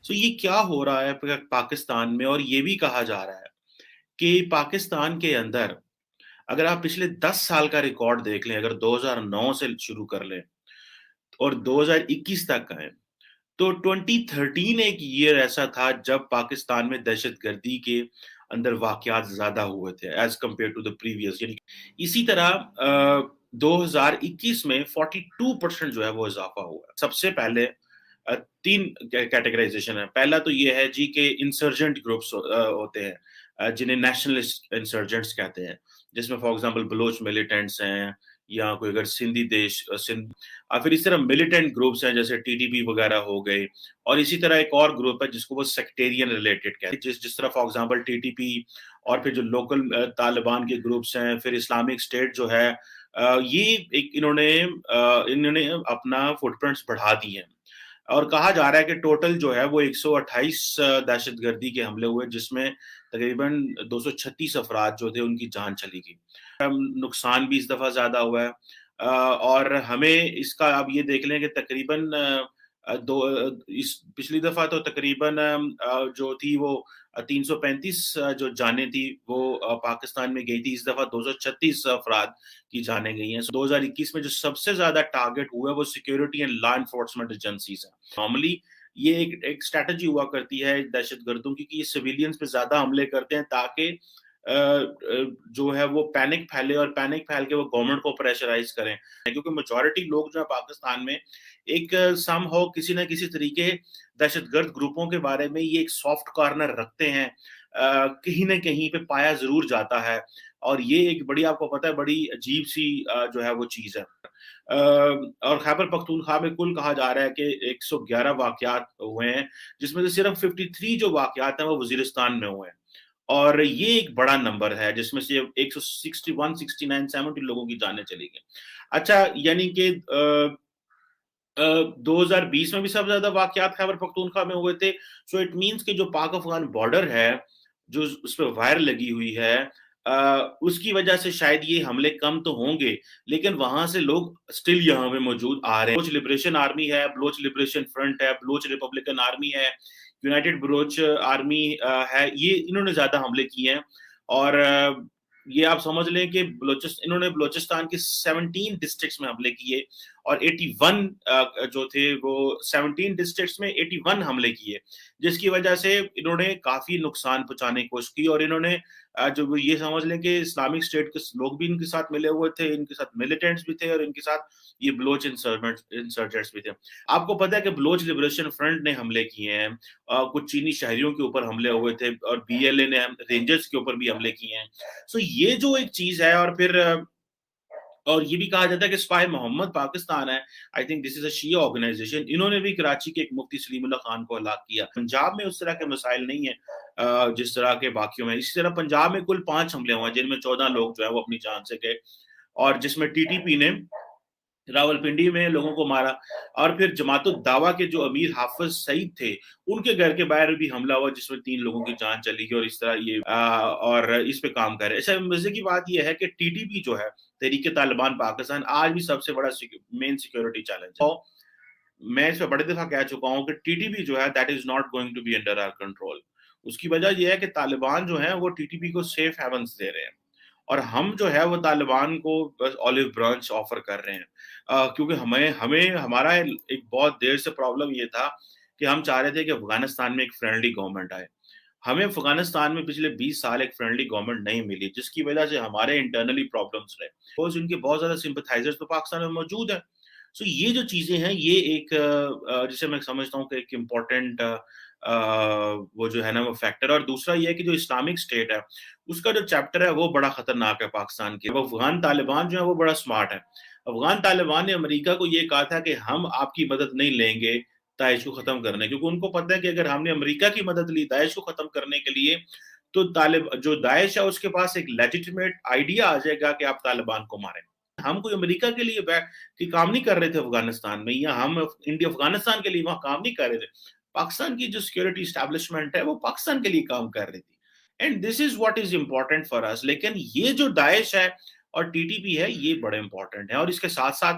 سو یہ کیا ہو رہا ہے پاکستان میں، اور یہ بھی کہا جا رہا ہے کہ پاکستان کے اندر اگر آپ پچھلے 10 سال کا ریکارڈ دیکھ لیں، اگر 2009 سے شروع کر لیں اور 2021 تک آئیں، تو 2013 ایک ایئر ایسا تھا جب پاکستان میں دہشت گردی کے اندر واقعات زیادہ ہوئے تھے as compare to the previous. یعنی اسی طرح 2021 میں 42% جو ہے وہ اضافہ ہوا ہے. سب سے پہلے تین کیٹیگرائزیشن ہے. پہلا تو یہ ہے جی کہ انسرجنٹ گروپس ہوتے ہیں جنہیں نیشنلسٹ انسرجنٹس کہتے ہیں، جس میں فار ایگزامپل بلوچ ملیٹنٹس ہیں، یا کوئی اگر سندھی سندھ، اور پھر اس طرح ملیٹنٹ گروپس ہیں جیسے ٹی ٹی پی وغیرہ ہو گئے. اور اسی طرح ایک اور گروپ ہے جس کو وہ سیکٹیرین ریلیٹڈ کہتے ہیں، جس طرح for example T T P, اور پھر جو لوکل طالبان کے گروپس ہیں، پھر اسلامک اسٹیٹ جو ہے، یہ ایک انہوں نے اپنا فٹ پرنٹس بڑھا دی ہیں. اور کہا جا رہا ہے کہ ٹوٹل جو ہے وہ 128 دہشت گردی کے حملے ہوئے، جس میں تقریباً 236 افراد جو تھے ان کی جان چلی گئی. نقصان بھی اس دفعہ زیادہ ہوا ہے، اور ہمیں اس کا اب یہ دیکھ لیں کہ تقریباً پچھلی دفعہ تو تقریباً جو تھی وہ 335 جو جانیں تھی وہ پاکستان میں گئی تھی. اس دفعہ 236 افراد کی جانیں گئی ہیں. 2021 میں جو سب سے زیادہ ٹارگٹ ہوا ہے وہ security and law enforcement agencies ہیں. نارملی یہ ایک اسٹریٹجی ہوا کرتی ہے دہشت گردوں کی کہ یہ سویلینز پہ زیادہ حملے کرتے ہیں تاکہ جو ہے وہ پینک پھیلے، اور پینک پھیل کے وہ گورنمنٹ کو پریشرائز کریں. کیونکہ میجورٹی لوگ جو ہے پاکستان میں ایک سم ہو کسی نہ کسی طریقے دہشت گرد گروپوں کے بارے میں یہ ایک سافٹ کارنر رکھتے ہیں، کہیں نہ کہیں پہ پایا ضرور جاتا ہے. اور یہ ایک بڑی، آپ کو پتہ ہے، بڑی عجیب سی جو ہے وہ چیز ہے. اور خیبر پختونخوا میں کل کہا جا رہا ہے کہ 111 واقعات ہوئے ہیں، جس میں سے صرف 53 جو واقعات ہیں وہ وزیرستان میں ہوئے ہیں. اور یہ ایک بڑا نمبر ہے جس میں سے 161 69 70 لوگوں کی جانیں چلی گئی. اچھا، یعنی کہ 2020 میں بھی سب سے زیادہ واقعات خیبر پختونخوا میں ہوئے تھے. سو اٹ مینس کہ جو پاک افغان بارڈر ہے، جو اس پہ وائر لگی ہوئی ہے، اس کی وجہ سے شاید یہ حملے کم تو ہوں گے، لیکن وہاں سے لوگ سٹل یہاں پہ موجود آ رہے ہیں. بلوچ لبریشن آرمی ہے، بلوچ لبریشن فرنٹ ہے، بلوچ ریپبلکن آرمی ہے، یونائٹڈ بلوچ آرمی ہے، یہ انہوں نے زیادہ حملے کیے ہیں. اور یہ آپ سمجھ لیں کہ انہوں نے بلوچستان کے 17 ڈسٹرکٹس میں حملے کیے، اور 81 جو تھے وہ 17 ڈسٹرکٹس میں 81 حملے کیے، جس کی وجہ سے انہوں نے کافی نقصان پہنچانے کی کوشش کی. اور انہوں نے جو یہ سمجھ لیں کہ اسلامک اسٹیٹ کے لوگ بھی ان کے ساتھ ملے ہوئے تھے، ان کے ساتھ ملیٹنٹس بھی تھے، اور ان کے ساتھ یہ بلوچ انسرجنٹس بھی تھے. آپ کو پتہ ہے کہ بلوچ لبریشن فرنٹ نے حملے کیے ہیں، کچھ چینی شہریوں کے اوپر حملے ہوئے تھے، اور بی ایل اے نے رینجرز کے اوپر بھی حملے کیے ہیں. سو یہ جو ایک چیز ہے، اور پھر اور یہ بھی کہا جاتا ہے کہ اسپائی محمد پاکستان ہے، I think this is a Shia organization, انہوں نے بھی کراچی کے ایک مفتی سلیم اللہ خان کو ہلاک کیا. پنجاب میں اس طرح کے مسائل نہیں ہیں جس طرح کے باقیوں میں. اسی طرح پنجاب میں کل 5 حملے ہوئے جن میں 14 لوگ جو ہے وہ اپنی جان سے گئے، اور جس میں ٹی ٹی پی نے راولپنڈی میں لوگوں کو مارا. اور پھر جماعت الدعوہ کے جو امیر حافظ سعید تھے، ان کے گھر کے باہر بھی حملہ ہوا جس میں 3 لوگوں کی جان چلی گئی. اور اس طرح یہ اور اس پہ کام کر رہے. اچھا، مزے کی بات یہ ہے کہ ٹی ٹی پی جو ہے، تحریک طالبان پاکستان، آج بھی سب سے بڑا مین سیکورٹی چیلنج ہے. میں اس پہ بڑے دفعہ کہہ چکا ہوں کہ ٹی ٹی پی جو ہے that is not going to be under our control. اس کی وجہ یہ ہے کہ طالبان جو ہیں وہ ٹی ٹی پی کو سیف ہیونس دے رہے ہیں، اور ہم جو ہے وہ طالبان کو بس اولیو برانچ آفر کر رہے ہیں. کیونکہ ہمارا ایک بہت دیر سے پرابلم یہ تھا کہ ہم چاہ رہے تھے کہ افغانستان میں ایک فرینڈلی گورنمنٹ آئے. ہمیں افغانستان میں پچھلے 20 سال ایک فرینڈلی گورنمنٹ نہیں ملی، جس کی وجہ سے ہمارے انٹرنلی پرابلمس رہے. ان کے بہت زیادہ سمپتھائزرز تو پاکستان میں موجود ہیں. سو یہ جو چیزیں ہیں، یہ ایک جسے میں سمجھتا ہوں کہ ایک امپورٹنٹ وہ جو ہے نا وہ فیکٹر. اور دوسرا یہ ہے کہ جو اسلامک اسٹیٹ ہے اس کا جو چیپٹر ہے وہ بڑا خطرناک ہے پاکستان کے. افغان طالبان جو ہے وہ بڑا سمارٹ ہے. افغان طالبان نے امریکہ کو یہ کہا تھا کہ ہم آپ کی مدد نہیں لیں گے داعش کو ختم کرنے، کیونکہ ان کو پتہ ہے کہ اگر ہم نے امریکہ کی مدد لی داعش کو ختم کرنے کے لیے تو جو داعش ہے اس کے پاس ایک لیجیٹمیٹ آئیڈیا آ جائے گا کہ آپ طالبان کو ماریں. ہم کوئی امریکہ کے لیے کہ کام نہیں کر رہے تھے افغانستان میں، یا ہم انڈیا افغانستان کے لیے وہاں کام نہیں کر رہے تھے. پاکستان کی جو سیکورٹی اسٹیبلشمنٹ ہے وہ پاکستان کے لیے کام کر رہی تھی. And this is what is important for us. لیکن یہ جو داعش ہے اور ٹی ٹی پی ہے یہ بڑے امپورٹنٹ ہے. اور اس کے ساتھ ساتھ